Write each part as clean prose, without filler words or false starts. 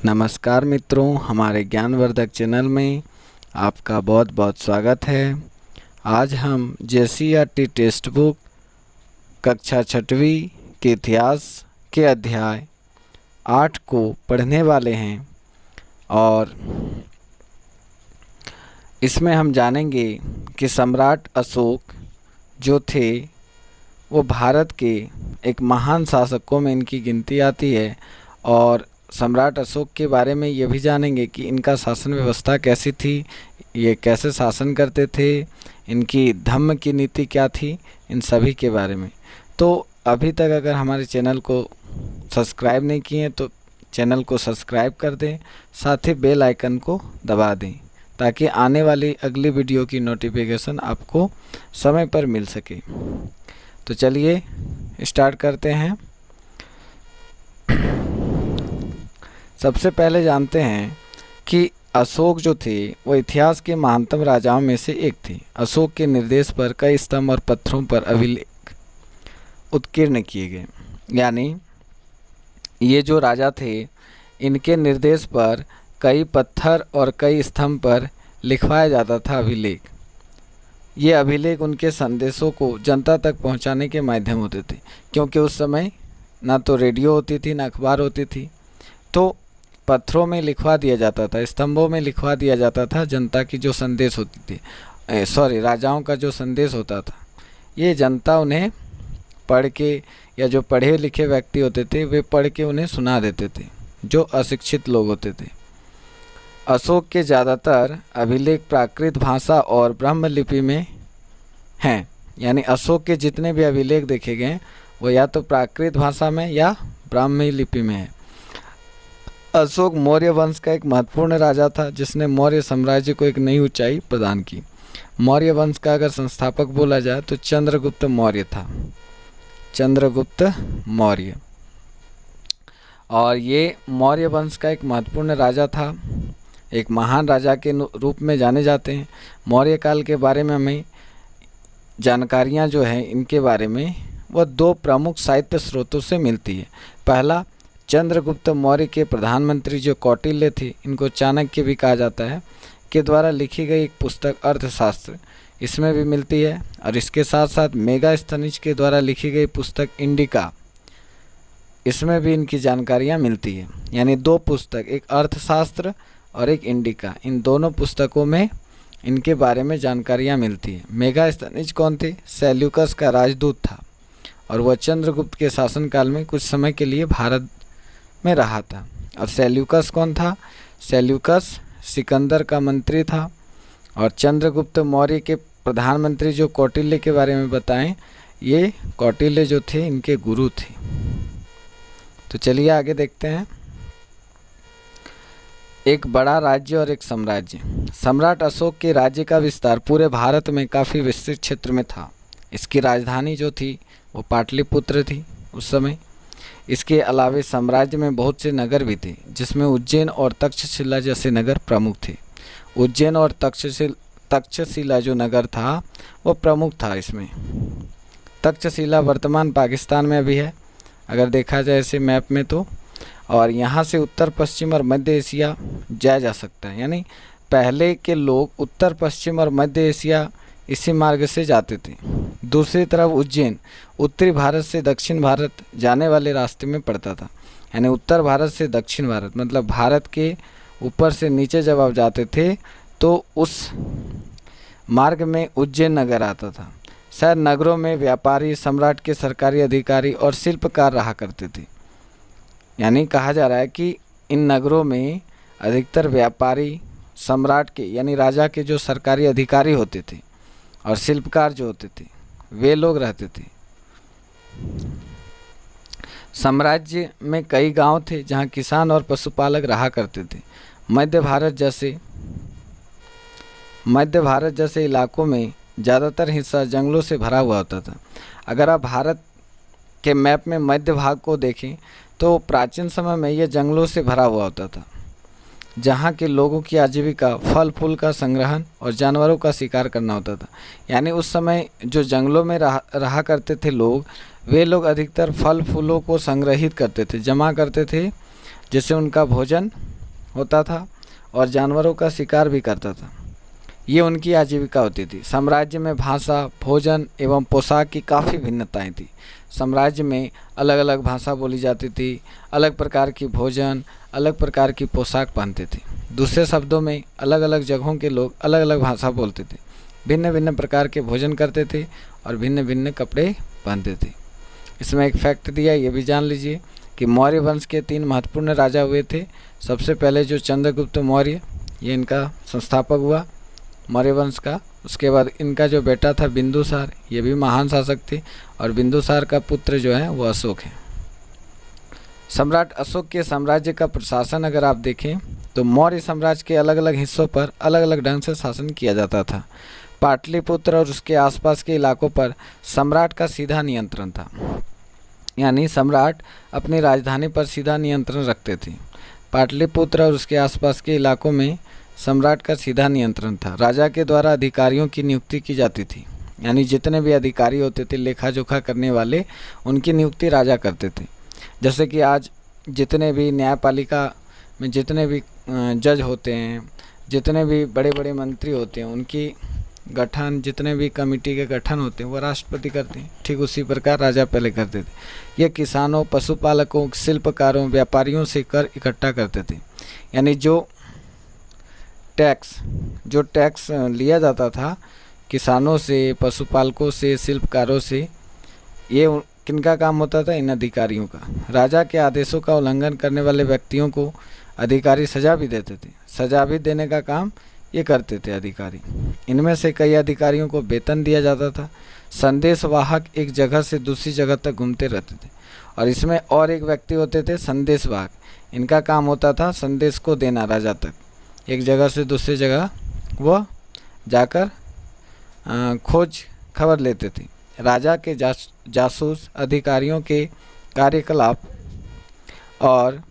नमस्कार मित्रों, हमारे ज्ञानवर्धक चैनल में आपका बहुत बहुत स्वागत है। आज हम जेसीईआरटी टेक्स्ट बुक कक्षा 6वीं के इतिहास के अध्याय 8 को पढ़ने वाले हैं और इसमें हम जानेंगे कि सम्राट अशोक जो थे वो भारत के एक महान शासकों में इनकी गिनती आती है। और सम्राट अशोक के बारे में ये भी जानेंगे कि इनका शासन व्यवस्था कैसी थी, ये कैसे शासन करते थे, इनकी धम्म की नीति क्या थी, इन सभी के बारे में। तो अभी तक अगर हमारे चैनल को सब्सक्राइब नहीं किए तो चैनल को सब्सक्राइब कर दें, साथ ही बेल आइकन को दबा दें ताकि आने वाली अगली वीडियो की नोटिफिकेशन आपको समय पर मिल सके। तो चलिए स्टार्ट करते हैं। सबसे पहले जानते हैं कि अशोक जो थे वो इतिहास के महानतम राजाओं में से एक थे। अशोक के निर्देश पर कई स्तंभ और पत्थरों पर अभिलेख उत्कीर्ण किए गए। यानी ये जो राजा थे इनके निर्देश पर कई पत्थर और कई स्तंभ पर लिखवाया जाता था अभिलेख। ये अभिलेख उनके संदेशों को जनता तक पहुंचाने के माध्यम होते थे, क्योंकि उस समय ना तो रेडियो होती थी ना अखबार होती थी। तो पत्थरों में लिखवा दिया जाता था, स्तंभों में लिखवा दिया जाता था जनता की जो संदेश होती थी, राजाओं का जो संदेश होता था, ये जनता उन्हें पढ़ के या जो पढ़े लिखे व्यक्ति होते थे वे पढ़ के उन्हें सुना देते थे, जो अशिक्षित लोग होते थे। अशोक के ज़्यादातर अभिलेख प्राकृत भाषा और ब्रह्म लिपि में हैं। यानी अशोक के जितने भी अभिलेख देखे गए वो या तो प्राकृत भाषा में या ब्राह्मी लिपि में है। अशोक मौर्य वंश का एक महत्वपूर्ण राजा था जिसने मौर्य साम्राज्य को एक नई ऊंचाई प्रदान की। मौर्य वंश का अगर संस्थापक बोला जाए तो चंद्रगुप्त मौर्य था, चंद्रगुप्त मौर्य। और ये मौर्य वंश का एक महत्वपूर्ण राजा था, एक महान राजा के रूप में जाने जाते हैं। मौर्य काल के बारे में हमें जानकारियाँ जो है इनके बारे में वह दो प्रमुख साहित्य स्रोतों से मिलती है। पहला, चंद्रगुप्त मौर्य के प्रधानमंत्री जो कौटिल्य थे, इनको चाणक्य भी कहा जाता है, के द्वारा लिखी गई एक पुस्तक अर्थशास्त्र इसमें भी मिलती है। और इसके साथ साथ मेगास्थनीज के द्वारा लिखी गई पुस्तक इंडिका, इसमें भी इनकी जानकारियाँ मिलती है। यानी दो पुस्तक, एक अर्थशास्त्र और एक इंडिका, इन दोनों पुस्तकों में इनके बारे में जानकारियाँ मिलती है। मेगास्थनीज कौन थे? सेल्यूकस का राजदूत था और वह चंद्रगुप्त के शासनकाल में कुछ समय के लिए भारत में रहा था। और सेल्यूकस कौन था? सेल्यूकस सिकंदर का मंत्री था। और चंद्रगुप्त मौर्य के प्रधानमंत्री जो कौटिल्य के बारे में बताएं, ये कौटिल्य जो थे इनके गुरु थे। तो चलिए आगे देखते हैं। एक बड़ा राज्य और एक साम्राज्य। सम्राट अशोक के राज्य का विस्तार पूरे भारत में काफ़ी विस्तृत क्षेत्र में था। इसकी राजधानी जो थी वो पाटलिपुत्र थी उस समय। इसके अलावे साम्राज्य में बहुत से नगर भी थे, जिसमें उज्जैन और तक्षशिला जैसे नगर प्रमुख थे। उज्जैन और तक्षशिला जो नगर था वो प्रमुख था इसमें। तक्षशिला वर्तमान पाकिस्तान में भी है अगर देखा जाए इसे मैप में तो। और यहाँ से उत्तर पश्चिम और मध्य एशिया जाया जा सकता है। यानी पहले के लोग उत्तर पश्चिम और मध्य एशिया इसी मार्ग से जाते थे। दूसरी तरफ उज्जैन उत्तरी भारत से दक्षिण भारत जाने वाले रास्ते में पड़ता था। यानी उत्तर भारत से दक्षिण भारत मतलब भारत के ऊपर से नीचे जब आप जाते थे तो उस मार्ग में उज्जैन नगर आता था। शायद नगरों में व्यापारी, सम्राट के सरकारी अधिकारी और शिल्पकार रहा करते थे। यानी कहा जा रहा है कि इन नगरों में अधिकतर व्यापारी, सम्राट के यानी राजा के जो सरकारी अधिकारी होते थे और शिल्पकार जो होते थे वे लोग रहते थे। साम्राज्य में कई गांव थे जहां किसान और पशुपालक रहा करते थे। मध्य भारत जैसे इलाकों में ज़्यादातर हिस्सा जंगलों से भरा हुआ होता था। अगर आप भारत के मैप में मध्य भाग को देखें तो प्राचीन समय में यह जंगलों से भरा हुआ होता था, जहाँ के लोगों की आजीविका फल फूल का संग्रहण और जानवरों का शिकार करना होता था। यानी उस समय जो जंगलों में रहा करते थे लोग, वे लोग अधिकतर फल फूलों को संग्रहित करते थे, जमा करते थे, जिससे उनका भोजन होता था और जानवरों का शिकार भी करता था। ये उनकी आजीविका होती थी। साम्राज्य में भाषा, भोजन एवं पोशाक की काफ़ी भिन्नताएं थी। साम्राज्य में अलग अलग भाषा बोली जाती थी, अलग प्रकार की भोजन, अलग प्रकार की पोशाक पहनते थे। दूसरे शब्दों में अलग अलग जगहों के लोग अलग अलग भाषा बोलते थे, भिन्न भिन्न प्रकार के भोजन करते थे और भिन्न भिन्न कपड़े पहनते थे। इसमें एक फैक्ट दिया, ये भी जान लीजिए कि मौर्य वंश के 3 महत्वपूर्ण राजा हुए थे। सबसे पहले जो चंद्रगुप्त मौर्य, ये इनका संस्थापक हुआ मौर्य वंश का। उसके बाद इनका जो बेटा था बिंदुसार, ये भी महान शासक थे, और बिंदुसार का पुत्र जो है वो अशोक है। सम्राट अशोक के साम्राज्य का प्रशासन अगर आप देखें तो मौर्य साम्राज्य के अलग अलग हिस्सों पर अलग अलग ढंग से शासन किया जाता था। पाटलिपुत्र और उसके आसपास के इलाकों पर सम्राट का सीधा नियंत्रण था, यानी सम्राट अपनी राजधानी पर सीधा नियंत्रण रखते थे। पाटलिपुत्र और उसके आसपास के इलाकों में सम्राट का सीधा नियंत्रण था। राजा के द्वारा अधिकारियों की नियुक्ति की जाती थी, यानी जितने भी अधिकारी होते थे लेखा जोखा करने वाले, उनकी नियुक्ति राजा करते थे। जैसे कि आज जितने भी न्यायपालिका में जितने भी जज होते हैं, जितने भी बड़े बड़े मंत्री होते हैं, उनकी गठन, जितने भी कमेटी के गठन होते हैं वो राष्ट्रपति करते हैं। ठीक उसी प्रकार राजा पहले करते थे। ये किसानों, पशुपालकों, शिल्पकारों, व्यापारियों से कर इकट्ठा करते थे, यानी जो टैक्स लिया जाता था किसानों से, पशुपालकों से, शिल्पकारों से, ये किनका काम होता था? इन अधिकारियों का। राजा के आदेशों का उल्लंघन करने वाले व्यक्तियों को अधिकारी सजा भी देते थे। सजा भी देने का काम ये करते थे अधिकारी। इनमें से कई अधिकारियों को वेतन दिया जाता था। संदेशवाहक एक जगह से दूसरी जगह तक घूमते रहते थे, और इसमें और एक व्यक्ति होते थे संदेशवाहक। इनका काम होता था संदेश को देना राजा तक, एक जगह से दूसरी जगह वो जाकर खोज खबर लेते थे। राजा के जासूस अधिकारियों के कार्यकलाप और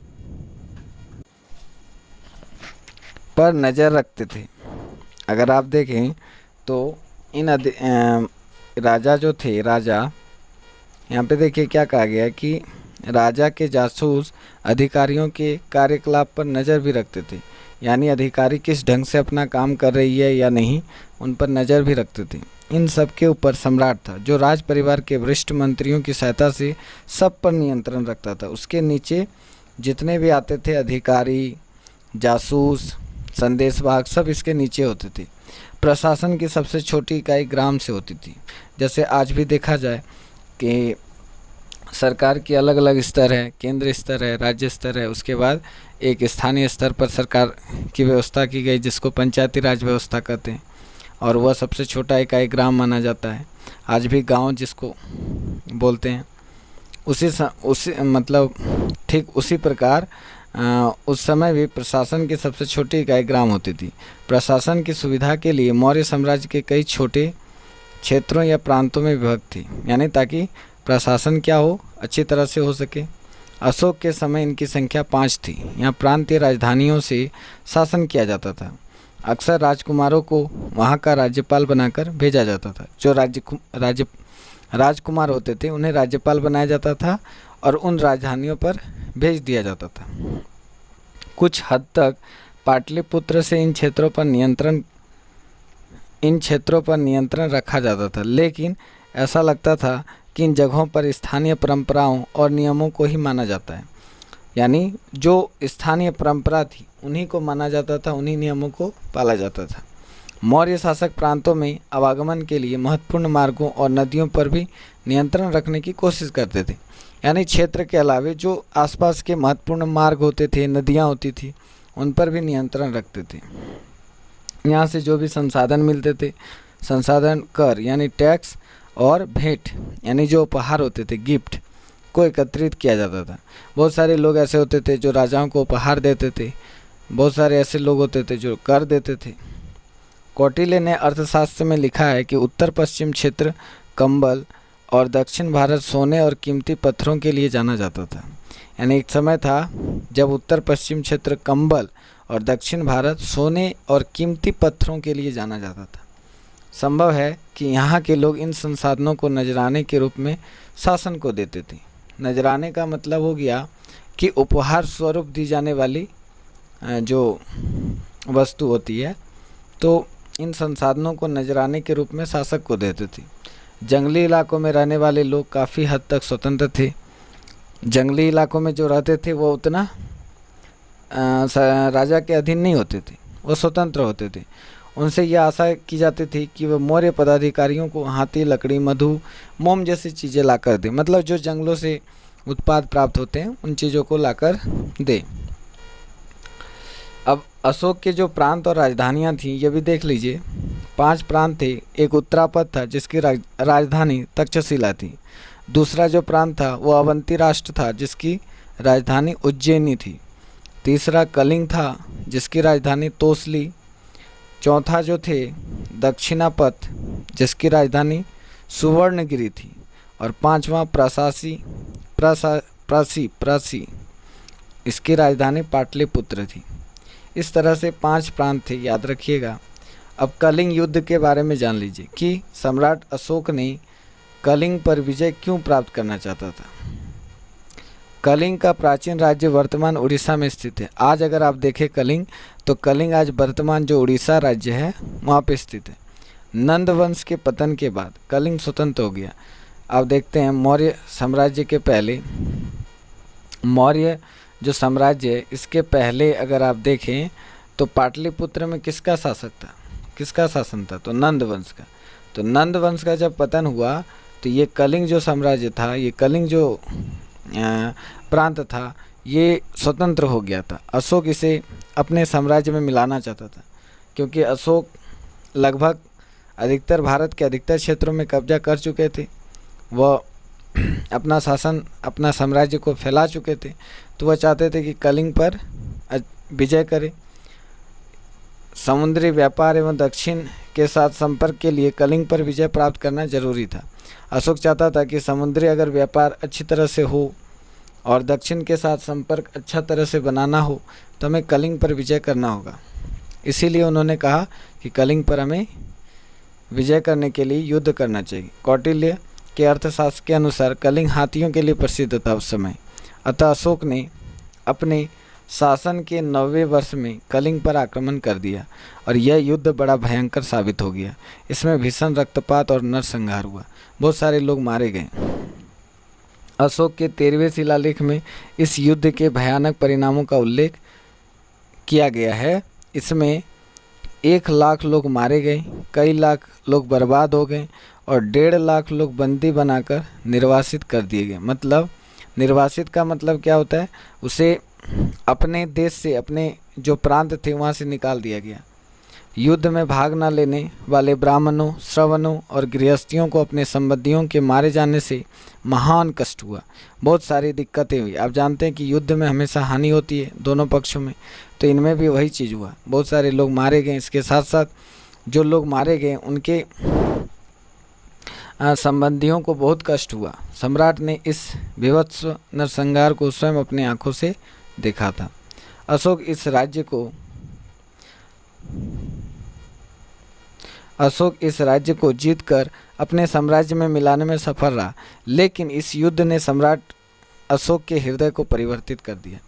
पर नज़र रखते थे। अगर आप देखें तो इन राजा जो थे, राजा यहाँ पे देखिए क्या कहा गया है कि राजा के जासूस अधिकारियों के कार्यकलाप पर नज़र भी रखते थे, यानी अधिकारी किस ढंग से अपना काम कर रही है या नहीं, उन पर नज़र भी रखते थे। इन सब के ऊपर सम्राट था, जो राज परिवार के वरिष्ठ मंत्रियों की सहायता से सब पर नियंत्रण रखता था। उसके नीचे जितने भी आते थे अधिकारी, जासूस, संदेशवाहक, सब इसके नीचे होते थे। प्रशासन की सबसे छोटी इकाई ग्राम से होती थी। जैसे आज भी देखा जाए कि सरकार की अलग अलग स्तर है, केंद्र स्तर है, राज्य स्तर है, उसके बाद एक स्थानीय स्तर पर सरकार की व्यवस्था की गई जिसको पंचायती राज व्यवस्था कहते हैं, और वह सबसे छोटा इकाई ग्राम माना जाता है। आज भी गांव जिसको बोलते हैं, उसी मतलब ठीक उसी प्रकार उस समय भी प्रशासन की सबसे छोटी इकाई ग्राम होती थी। प्रशासन की सुविधा के लिए मौर्य साम्राज्य के कई छोटे क्षेत्रों या प्रांतों में विभक्त थी, यानी ताकि प्रशासन क्या हो, अच्छी तरह से हो सके। अशोक के समय इनकी संख्या 5 थी। यहाँ प्रांतीय राजधानियों से शासन किया जाता था। अक्सर राजकुमारों को वहाँ का राज्यपाल बनाकर भेजा जाता था। जो राजकुमार होते थे उन्हें राज्यपाल बनाया जाता था और उन राजधानियों पर भेज दिया जाता था। कुछ हद तक पाटलिपुत्र से इन क्षेत्रों पर नियंत्रण रखा जाता था, लेकिन ऐसा लगता था कि इन जगहों पर स्थानीय परंपराओं और नियमों को ही माना जाता है, यानी जो स्थानीय परंपरा थी उन्हीं को माना जाता था, उन्हीं नियमों को पाला जाता था। मौर्य शासक प्रांतों में आवागमन के लिए महत्वपूर्ण मार्गों और नदियों पर भी नियंत्रण रखने की कोशिश करते थे, यानी क्षेत्र के अलावे जो आसपास के महत्वपूर्ण मार्ग होते थे, नदियाँ होती थी, उन पर भी नियंत्रण रखते थे। यहाँ से जो भी संसाधन मिलते थे, संसाधन कर यानी टैक्स और भेंट यानी जो उपहार होते थे, गिफ्ट को एकत्रित किया जाता था। बहुत सारे लोग ऐसे होते थे जो राजाओं को उपहार देते थे, बहुत सारे ऐसे लोग होते थे जो कर देते थे। कौटिल्य ने अर्थशास्त्र में लिखा है कि उत्तर पश्चिम क्षेत्र कंबल और दक्षिण भारत सोने और कीमती पत्थरों के लिए जाना जाता था। यानी एक समय था जब उत्तर पश्चिम क्षेत्र कंबल और दक्षिण भारत सोने और कीमती पत्थरों के लिए जाना जाता था। संभव है कि यहाँ के लोग इन संसाधनों को नजराने के रूप में शासन को देते थे। नजराने का मतलब हो गया कि उपहार स्वरूप दी जाने वाली जो वस्तु होती है, तो इन संसाधनों को नजराने के रूप में शासक को देते थे। जंगली इलाकों में रहने वाले लोग काफ़ी हद तक स्वतंत्र थे। जंगली इलाकों में जो रहते थे वो उतना राजा के अधीन नहीं होते थे, वो स्वतंत्र होते थे। उनसे यह आशा की जाती थी कि वह मौर्य पदाधिकारियों को हाथी, लकड़ी, मधु, मोम जैसी चीज़ें लाकर दे, मतलब जो जंगलों से उत्पाद प्राप्त होते हैं उन चीज़ों को लाकर दे। अब अशोक के जो प्रांत और राजधानियाँ थीं ये भी देख लीजिए। 5 प्रांत थे। एक उत्तरापद था जिसकी राजधानी तक्षशिला थी। दूसरा जो प्रांत था वो अवंती राष्ट्र था जिसकी राजधानी उज्जैनी थी। तीसरा कलिंग था जिसकी राजधानी तोसली। चौथा जो थे दक्षिणापथ जिसकी राजधानी सुवर्णगिरी थी। और 5वां प्रासी इसकी राजधानी पाटलिपुत्र थी। इस तरह से 5 प्रांत थे, याद रखिएगा। अब कलिंग युद्ध के बारे में जान लीजिए कि सम्राट अशोक ने कलिंग पर विजय क्यों प्राप्त करना चाहता था। कलिंग का प्राचीन राज्य वर्तमान उड़ीसा में स्थित है। आज अगर आप देखें कलिंग, तो कलिंग आज वर्तमान जो उड़ीसा राज्य है वहाँ पे स्थित है। नंद वंश के पतन के बाद कलिंग स्वतंत्र हो गया। आप देखते हैं मौर्य साम्राज्य के पहले, मौर्य जो साम्राज्य है इसके पहले अगर आप देखें तो पाटलिपुत्र में किसका शासक था, किसका शासन था, तो नंद वंश का। तो नंद वंश का जब पतन हुआ तो ये कलिंग जो साम्राज्य था, ये कलिंग जो प्रांत था, ये स्वतंत्र हो गया था। अशोक इसे अपने साम्राज्य में मिलाना चाहता था क्योंकि अशोक लगभग अधिकतर भारत के अधिकतर क्षेत्रों में कब्जा कर चुके थे। वह अपना शासन, अपना साम्राज्य को फैला चुके थे। तो वह चाहते थे कि कलिंग पर विजय करे। समुद्री व्यापार एवं दक्षिण के साथ संपर्क के लिए कलिंग पर विजय प्राप्त करना जरूरी था। अशोक चाहता था कि समुद्री अगर व्यापार अच्छी तरह से हो और दक्षिण के साथ संपर्क अच्छा तरह से बनाना हो तो हमें कलिंग पर विजय करना होगा। इसीलिए उन्होंने कहा कि कलिंग पर हमें विजय करने के लिए युद्ध करना चाहिए। कौटिल्य के अर्थशास्त्र के अनुसार कलिंग हाथियों के लिए प्रसिद्ध था उस समय। अतः अशोक ने अपने शासन के 90वें वर्ष में कलिंग पर आक्रमण कर दिया और यह युद्ध बड़ा भयंकर साबित हो गया। इसमें भीषण रक्तपात और नरसंहार हुआ, बहुत सारे लोग मारे गए। अशोक के 13वें शिलालेख में इस युद्ध के भयानक परिणामों का उल्लेख किया गया है। इसमें 1 लाख लोग मारे गए, कई लाख लोग बर्बाद हो गए और 1.5 लाख लोग बंदी बनाकर निर्वासित कर दिए गए। मतलब निर्वासित का मतलब क्या होता है, उसे अपने देश से, अपने जो प्रांत थे वहाँ से निकाल दिया गया। युद्ध में भाग न लेने वाले ब्राह्मणों, श्रवणों और गृहस्थियों को अपने संबंधियों के मारे जाने से महान कष्ट हुआ, बहुत सारी दिक्कतें हुई। आप जानते हैं कि युद्ध में हमेशा हानि होती है दोनों पक्षों में, तो इनमें भी वही चीज़ हुआ, बहुत सारे लोग मारे गए। इसके साथ साथ जो लोग मारे गए उनके संबंधियों को बहुत कष्ट हुआ। सम्राट ने इस भीभत्स नरसंहार को स्वयं अपनी आंखों से देखा था। अशोक इस राज्य को जीतकर अपने साम्राज्य में मिलाने में सफल रहा, लेकिन इस युद्ध ने सम्राट अशोक के हृदय को परिवर्तित कर दिया।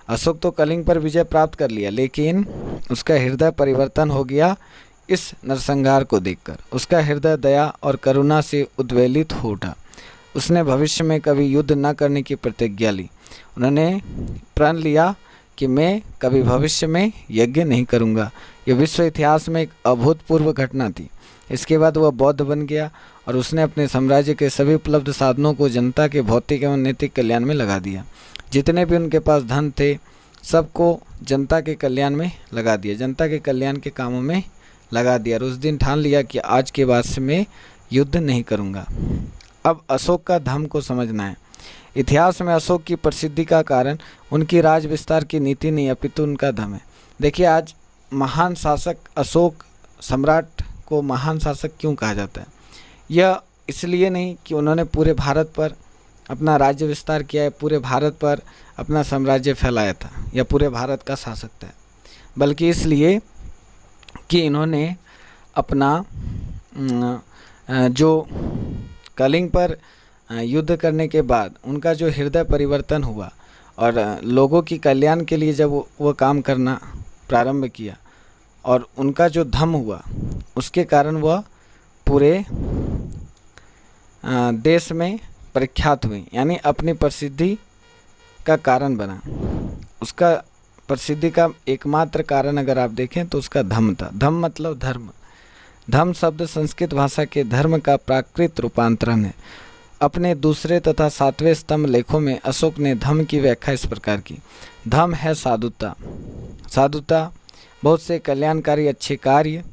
अशोक तो कलिंग पर विजय प्राप्त कर लिया, लेकिन उसका हृदय परिवर्तन हो गया इस नरसंहार को देखकर। उसका हृदय दया और करुणा से उद्वेलित हो उठा। उसने भविष्य में कभी युद्ध न करने की प्रतिज्ञा ली। उन्होंने प्रण लिया कि मैं कभी भविष्य में यज्ञ नहीं करूंगा। यह विश्व इतिहास में एक अभूतपूर्व घटना थी। इसके बाद वह बौद्ध बन गया और उसने अपने साम्राज्य के सभी उपलब्ध साधनों को जनता के भौतिक एवं नैतिक कल्याण में लगा दिया। जितने भी उनके पास धन थे सबको जनता के कल्याण में लगा दिया, जनता के कल्याण के कामों में लगा दिया। और उस दिन ठान लिया कि आज के बाद से मैं युद्ध नहीं करूंगा। अब अशोक का धर्म को समझना है। इतिहास में अशोक की प्रसिद्धि का कारण उनकी राज विस्तार की नीति नहीं अपितु उनका धर्म है। देखिए, आज महान शासक अशोक सम्राट को महान शासक क्यों कहा जाता है? यह इसलिए नहीं कि उन्होंने पूरे भारत पर अपना राज्य विस्तार किया है, पूरे भारत पर अपना साम्राज्य फैलाया था या पूरे भारत का शासक था, बल्कि इसलिए कि इन्होंने अपना जो कलिंग पर युद्ध करने के बाद उनका जो हृदय परिवर्तन हुआ और लोगों की कल्याण के लिए जब वो काम करना प्रारंभ किया और उनका जो धम्म हुआ उसके कारण वह पूरे देश में प्रख्यात हुई, यानी अपनी प्रसिद्धि का कारण बना। उसका प्रसिद्धि का एकमात्र कारण अगर आप देखें तो उसका धम्म था। धम्म मतलब धर्म। धम्म शब्द संस्कृत भाषा के धर्म का प्राकृत रूपांतरण है। अपने दूसरे तथा 7वें स्तंभ लेखों में अशोक ने धम्म की व्याख्या इस प्रकार की। धम्म है साधुता। साधुता बहुत से कल्याणकारी अच्छे कार्य,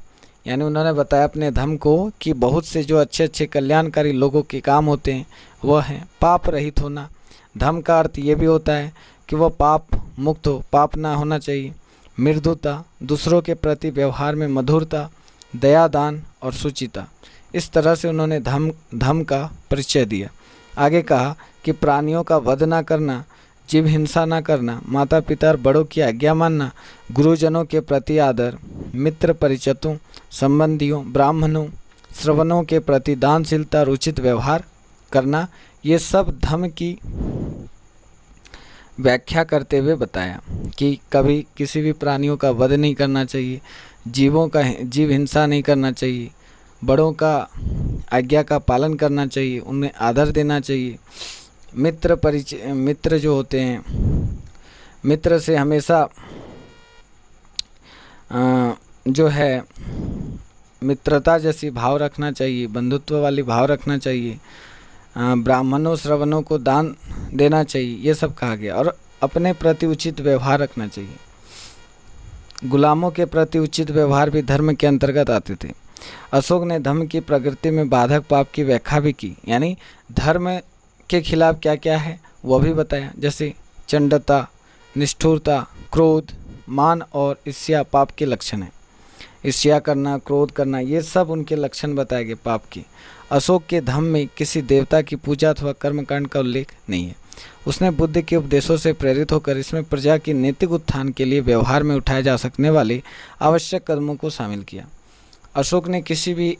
यानी उन्होंने बताया अपने धम्म को कि बहुत से जो अच्छे अच्छे कल्याणकारी लोगों के काम होते हैं वह हैं पाप रहित होना। धम्म का अर्थ ये भी होता है कि वह पाप मुक्त हो, पाप ना होना चाहिए। मृदुता, दूसरों के प्रति व्यवहार में मधुरता, दया, दान और सुचिता। इस तरह से उन्होंने धम्म का परिचय दिया। आगे कहा कि प्राणियों का वध ना करना, जीव हिंसा ना करना, माता पिता और बड़ों की आज्ञा मानना, गुरुजनों के प्रति आदर, मित्र परिचितों, संबंधियों, ब्राह्मणों, श्रवणों के प्रति दानशीलता और उचित व्यवहार करना, ये सब धम्म की व्याख्या करते हुए बताया कि कभी किसी भी प्राणियों का वध नहीं करना चाहिए, जीव हिंसा नहीं करना चाहिए, बड़ों का आज्ञा का पालन करना चाहिए, उन्हें आदर देना चाहिए। मित्र जो होते हैं, मित्र से हमेशा जो है मित्रता जैसी भाव रखना चाहिए, बंधुत्व वाली भाव रखना चाहिए। ब्राह्मणों श्रवणों को दान देना चाहिए, ये सब कहा गया। और अपने प्रति उचित व्यवहार रखना चाहिए। गुलामों के प्रति उचित व्यवहार भी धर्म के अंतर्गत आते थे। अशोक ने धर्म की प्रकृति में बाधक पाप की व्याख्या भी की, यानी धर्म के खिलाफ क्या क्या है वह भी बताया। जैसे चंडता, निष्ठुरता, क्रोध, मान और ईर्ष्या पाप के लक्षण हैं। ईर्ष्या करना, क्रोध करना, ये सब उनके लक्षण बताए गए पाप के। अशोक के धम्म में किसी देवता की पूजा अथवा कर्मकांड का उल्लेख नहीं है। उसने बुद्ध के उपदेशों से प्रेरित होकर इसमें प्रजा की नैतिक उत्थान के लिए व्यवहार में उठाए जा सकने वाले आवश्यक कदमों को शामिल किया। अशोक ने किसी भी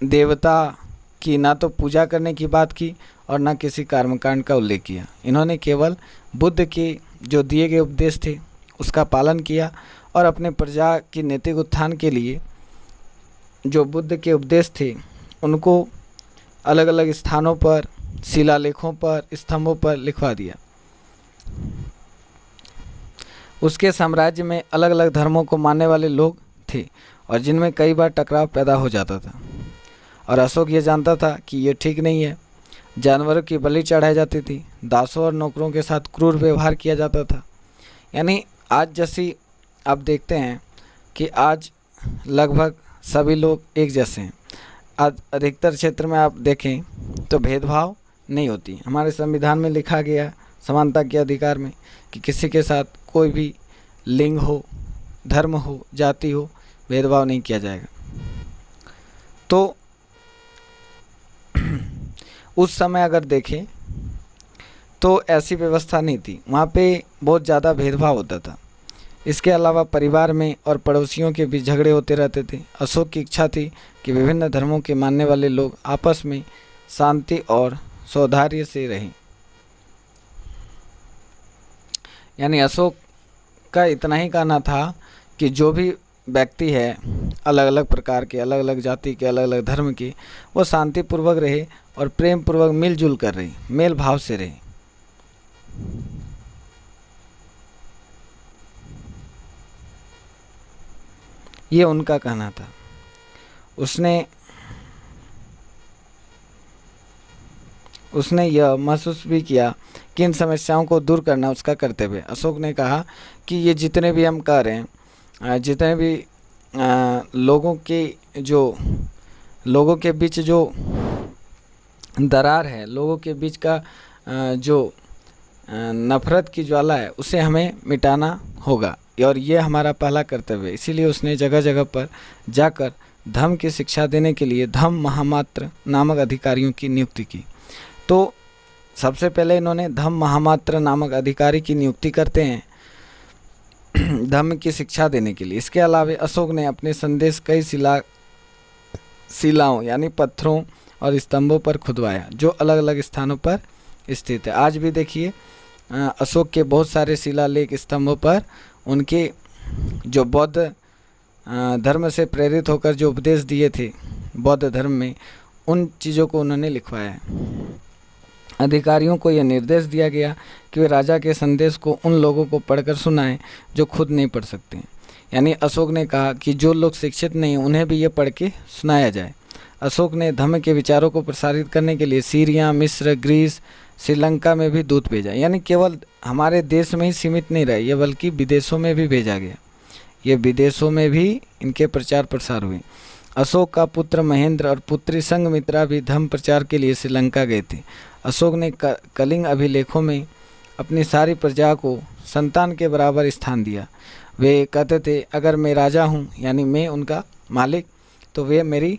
देवता की ना तो पूजा करने की बात की और ना किसी कर्मकांड का उल्लेख किया। इन्होंने केवल बुद्ध के जो दिए गए उपदेश थे उसका पालन किया और अपने प्रजा की नैतिक उत्थान के लिए जो बुद्ध के उपदेश थे उनको अलग अलग स्थानों पर, शिलालेखों पर, स्तंभों पर लिखवा दिया। उसके साम्राज्य में अलग अलग धर्मों को मानने वाले लोग थे और जिनमें कई बार टकराव पैदा हो जाता था। और अशोक ये जानता था कि ये ठीक नहीं है। जानवरों की बलि चढ़ाई जाती थी, दासों और नौकरों के साथ क्रूर व्यवहार किया जाता था। यानी आज जैसी आप देखते हैं कि आज लगभग सभी लोग एक जैसे हैं। अधिकतर क्षेत्र में आप देखें तो भेदभाव नहीं होती। हमारे संविधान में लिखा गया समानता के अधिकार में कि किसी के साथ कोई भी लिंग हो, धर्म हो, जाति हो, भेदभाव नहीं किया जाएगा। तो उस समय अगर देखें तो ऐसी व्यवस्था नहीं थी, वहाँ पे बहुत ज़्यादा भेदभाव होता था। इसके अलावा परिवार में और पड़ोसियों के बीच झगड़े होते रहते थे। अशोक की इच्छा थी कि विभिन्न धर्मों के मानने वाले लोग आपस में शांति और सौहार्द से रहें। यानी अशोक का इतना ही कहना था कि जो भी व्यक्ति है अलग अलग प्रकार के, अलग अलग जाति के, अलग अलग धर्म के, वो शांतिपूर्वक रहे और प्रेम पूर्वक मिलजुल कर रहे, मेल भाव से रहे। ये उनका कहना था। उसने यह महसूस भी किया कि इन समस्याओं को दूर करना उसका कर्तव्य है। अशोक ने कहा कि ये जितने भी हम कह रहे हैं, जितने भी लोगों के बीच जो दरार है, लोगों के बीच का जो नफरत की ज्वाला है, उसे हमें मिटाना होगा और ये हमारा पहला कर्तव्य है। इसीलिए उसने जगह जगह पर जाकर धम्म की शिक्षा देने के लिए धम्म महामात्र नामक अधिकारियों की नियुक्ति की। तो सबसे पहले इन्होंने धम्म महामात्र नामक अधिकारी की नियुक्ति करते हैं धम्म की शिक्षा देने के लिए। इसके अलावा अशोक ने अपने संदेश कई शिलाओं यानी पत्थरों और स्तंभों पर खुदवाया जो अलग अलग स्थानों पर स्थित है। आज भी देखिए अशोक के बहुत सारे शिलालेख स्तंभों पर उनके जो बौद्ध धर्म से प्रेरित होकर जो उपदेश दिए थे बौद्ध धर्म में, उन चीज़ों को उन्होंने लिखवाया है। अधिकारियों को यह निर्देश दिया गया कि वे राजा के संदेश को उन लोगों को पढ़कर सुनाएं जो खुद नहीं पढ़ सकते। यानी अशोक ने कहा कि जो लोग शिक्षित नहीं उन्हें भी ये पढ़ के सुनाया जाए। अशोक ने धम्म के विचारों को प्रसारित करने के लिए सीरिया, मिस्र, ग्रीस, श्रीलंका में भी दूत भेजा। यानी केवल हमारे देश में ही सीमित नहीं रहे ये, बल्कि विदेशों में भी भेजा गया। ये विदेशों में भी इनके प्रचार प्रसार हुए। अशोक का पुत्र महेंद्र और पुत्री संघमित्रा भी धम्म प्रचार के लिए श्रीलंका गए थे। अशोक ने कलिंग अभिलेखों में अपनी सारी प्रजा को संतान के बराबर स्थान दिया। वे कहते थे अगर मैं राजा हूँ, यानी मैं उनका मालिक, तो वे मेरी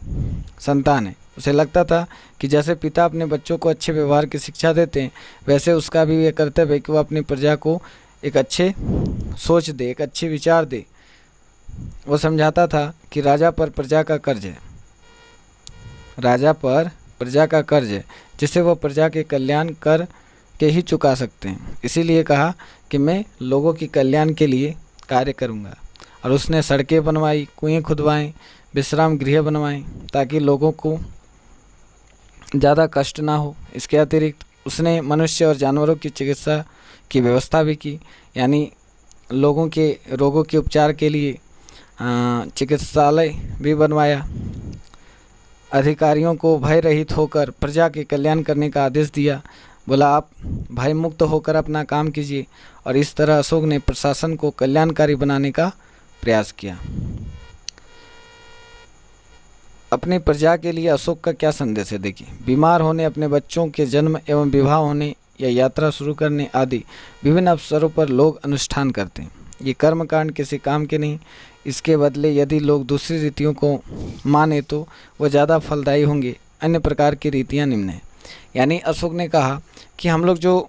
संतान है। उसे लगता था कि जैसे पिता अपने बच्चों को अच्छे व्यवहार की शिक्षा देते हैं, वैसे उसका भी ये कर्तव्य है कि वह अपनी प्रजा को एक अच्छे सोच दे, एक अच्छे विचार दे। वो समझाता था कि राजा पर प्रजा का कर्ज है, राजा पर प्रजा का कर्ज है, जिसे वह प्रजा के कल्याण कर के ही चुका सकते हैं। इसीलिए कहा कि मैं लोगों की कल्याण के लिए कार्य करूंगा। और उसने सड़कें बनवाई, कुएं खुदवाएं, विश्राम गृह बनवाएं, ताकि लोगों को ज़्यादा कष्ट ना हो। इसके अतिरिक्त उसने मनुष्य और जानवरों की चिकित्सा की व्यवस्था भी की। यानी लोगों के रोगों के उपचार के लिए चिकित्सालय भी बनवाया। अधिकारियों को भय रहित होकर प्रजा के कल्याण करने का आदेश दिया। बोला आप भय मुक्त होकर अपना काम कीजिए। और इस तरह अशोक ने प्रशासन को कल्याणकारी बनाने का प्रयास किया। अपनी प्रजा के लिए अशोक का क्या संदेश है देखिए। बीमार होने, अपने बच्चों के जन्म एवं विवाह होने या यात्रा शुरू करने आदि विभिन्न अवसरों पर लोग अनुष्ठान करते हैं। ये कर्मकांड किसी काम के नहीं। इसके बदले यदि लोग दूसरी रीतियों को माने तो वह ज़्यादा फलदायी होंगे। अन्य प्रकार की रीतियाँ निम्न हैं। यानी अशोक ने कहा कि हम लोग जो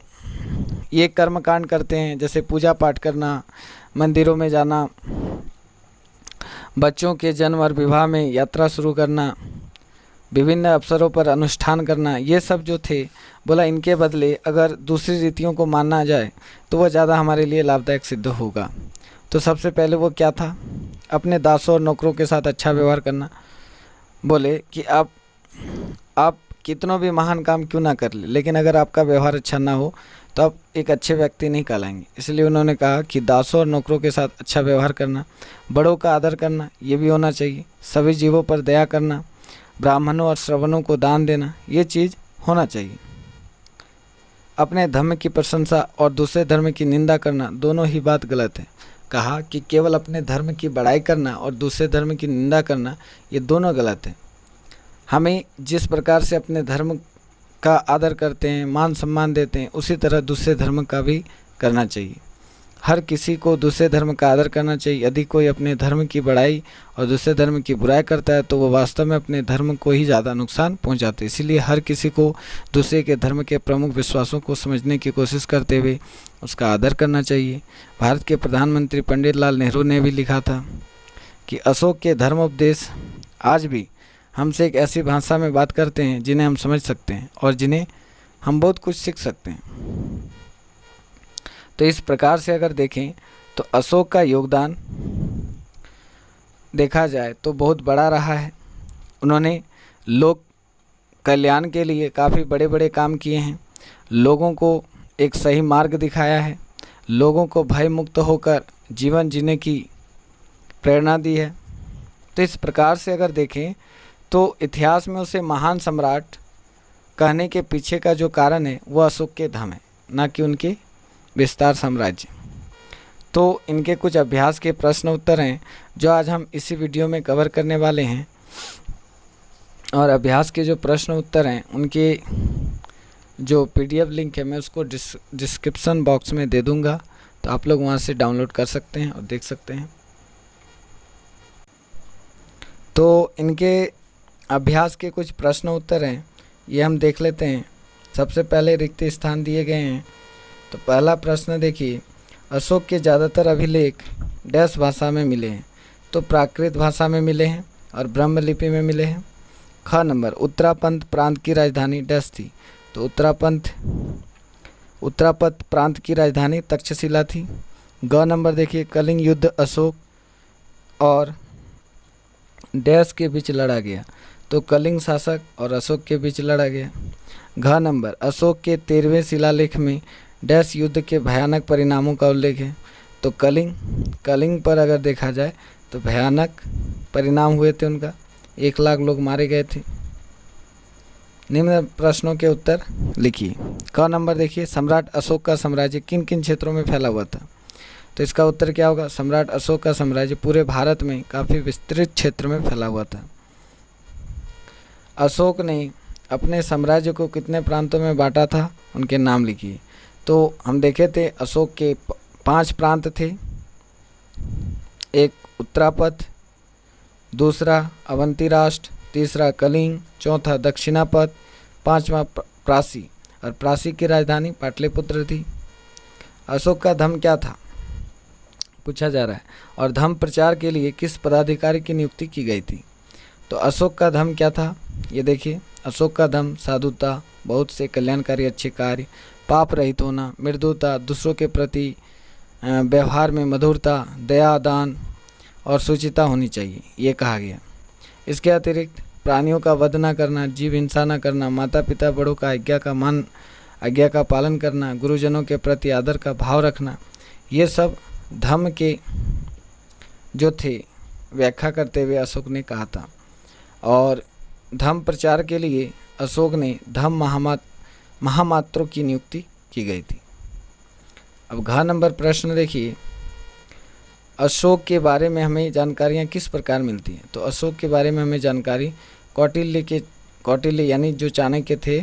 ये कर्मकांड करते हैं, जैसे पूजा पाठ करना, मंदिरों में जाना, बच्चों के जन्म और विवाह में यात्रा शुरू करना, विभिन्न अवसरों पर अनुष्ठान करना, ये सब जो थे, बोला इनके बदले अगर दूसरी रीतियों को मानना जाए तो वह ज़्यादा हमारे लिए लाभदायक सिद्ध होगा। तो सबसे पहले वो क्या था, अपने दासों और नौकरों के साथ अच्छा व्यवहार करना। बोले कि आप कितनों भी महान काम क्यों ना कर ले, लेकिन अगर आपका व्यवहार अच्छा ना हो तो आप एक अच्छे व्यक्ति नहीं कहलाएंगे। इसलिए उन्होंने कहा कि दासों और नौकरों के साथ अच्छा व्यवहार करना, बड़ों का आदर करना, ये भी होना चाहिए। सभी जीवों पर दया करना, ब्राह्मणों और श्रवणों को दान देना, ये चीज़ होना चाहिए। अपने धर्म की प्रशंसा और दूसरे धर्म की निंदा करना, दोनों ही बात गलत है। कहा कि केवल अपने धर्म की बड़ाई करना और दूसरे धर्म की निंदा करना, ये दोनों गलत है। हमें जिस प्रकार से अपने धर्म का आदर करते हैं, मान सम्मान देते हैं, उसी तरह दूसरे धर्म का भी करना चाहिए। हर किसी को दूसरे धर्म का आदर करना चाहिए। यदि कोई अपने धर्म की बड़ाई और दूसरे धर्म की बुराई करता है तो वो वास्तव में अपने धर्म को ही ज़्यादा नुकसान पहुंचाते हैं। इसीलिए हर किसी को दूसरे के धर्म के प्रमुख विश्वासों को समझने की कोशिश करते हुए उसका आदर करना चाहिए। भारत के प्रधानमंत्री पंडित लाल नेहरू ने भी लिखा था कि अशोक के धर्मोपदेश आज भी हमसे एक ऐसी भाषा में बात करते हैं जिन्हें हम समझ सकते हैं और जिन्हें हम बहुत कुछ सीख सकते हैं। तो इस प्रकार से अगर देखें तो अशोक का योगदान देखा जाए तो बहुत बड़ा रहा है। उन्होंने लोक कल्याण के लिए काफ़ी बड़े बड़े काम किए हैं, लोगों को एक सही मार्ग दिखाया है, लोगों को भय मुक्त होकर जीवन जीने की प्रेरणा दी है। तो इस प्रकार से अगर देखें तो इतिहास में उसे महान सम्राट कहने के पीछे का जो कारण है वह अशोक के धम है, ना कि उनके विस्तार साम्राज्य। तो इनके कुछ अभ्यास के प्रश्न उत्तर हैं जो आज हम इसी वीडियो में कवर करने वाले हैं। और अभ्यास के जो प्रश्न उत्तर हैं उनके जो PDF लिंक है मैं उसको डिस्क्रिप्शन बॉक्स में दे दूंगा, तो आप लोग वहां से डाउनलोड कर सकते हैं और देख सकते हैं। तो इनके अभ्यास के कुछ प्रश्न उत्तर हैं, ये हम देख लेते हैं। सबसे पहले रिक्त स्थान दिए गए हैं। तो पहला प्रश्न देखिए, अशोक के ज़्यादातर अभिलेख डैश भाषा में मिले हैं। तो प्राकृत भाषा में मिले हैं और ब्रह्मलिपि में मिले हैं। ख नंबर, उत्तरापंथ प्रांत की राजधानी डैश थी। तो उत्तरापंथ उत्तरापथ प्रांत की राजधानी तक्षशिला थी। ग नंबर देखिए, कलिंग युद्ध अशोक और डैश के बीच लड़ा गया, तो कलिंग शासक और अशोक के बीच लड़ा गया। घ नंबर, अशोक के 13वें शिलालेख में डैश युद्ध के भयानक परिणामों का उल्लेख है, तो कलिंग पर अगर देखा जाए तो भयानक परिणाम हुए थे उनका, 1 लाख लोग मारे गए थे। निम्न प्रश्नों के उत्तर लिखिए। क नंबर देखिए, सम्राट अशोक का साम्राज्य किन किन क्षेत्रों में फैला हुआ था, तो इसका उत्तर क्या होगा, सम्राट अशोक का साम्राज्य पूरे भारत में काफ़ी विस्तृत क्षेत्र में फैला हुआ था। अशोक ने अपने साम्राज्य को कितने प्रांतों में बांटा था, उनके नाम लिखिए। तो हम देखे थे अशोक के 5 प्रांत थे, एक उत्तरापथ, दूसरा अवंती राष्ट्र, तीसरा कलिंग, चौथा दक्षिणापथ, पांचवा प्रासी, और प्रासी की राजधानी पाटलिपुत्र थी। अशोक का धर्म क्या था पूछा जा रहा है, और धर्म प्रचार के लिए किस पदाधिकारी की नियुक्ति की गई थी। तो अशोक का धर्म क्या था, ये देखिए, अशोक का धर्म साधुता, बहुत से कल्याणकारी अच्छे कार्य, पाप रहित होना, मृदुता, दूसरों के प्रति व्यवहार में मधुरता, दया, दान और शुचिता होनी चाहिए, ये कहा गया। इसके अतिरिक्त प्राणियों का वध न करना, जीव हिंसा न करना, माता पिता बड़ों का आज्ञा का पालन करना, गुरुजनों के प्रति आदर का भाव रखना, ये सब धर्म के जो थे व्याख्या करते हुए अशोक ने कहा था। और धर्म प्रचार के लिए अशोक ने धर्म महामात्रों की नियुक्ति की गई थी। अब घ नंबर प्रश्न देखिए, अशोक के बारे में हमें जानकारियाँ किस प्रकार मिलती हैं। तो अशोक के बारे में हमें जानकारी कौटिल्य यानी जो चाणक्य थे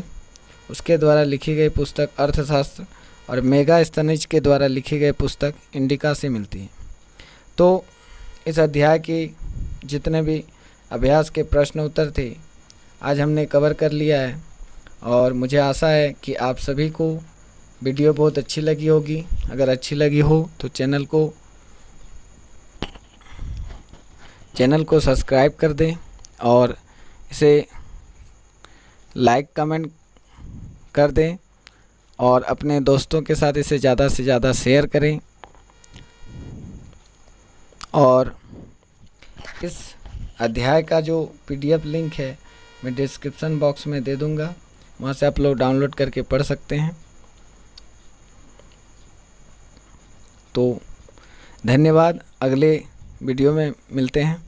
उसके द्वारा लिखी गई पुस्तक अर्थशास्त्र और मेगास्थनीज के द्वारा लिखी गई पुस्तक इंडिका से मिलती है। तो इस अध्याय के जितने भी अभ्यास के प्रश्न उत्तर थे आज हमने कवर कर लिया है, और मुझे आशा है कि आप सभी को वीडियो बहुत अच्छी लगी होगी। अगर अच्छी लगी हो तो चैनल को सब्सक्राइब कर दें और इसे लाइक कमेंट कर दें और अपने दोस्तों के साथ इसे ज़्यादा से ज़्यादा शेयर करें। और इस अध्याय का जो PDF लिंक है मैं डिस्क्रिप्शन बॉक्स में दे दूंगा, वहाँ से आप लोग डाउनलोड करके पढ़ सकते हैं। तो धन्यवाद, अगले वीडियो में मिलते हैं।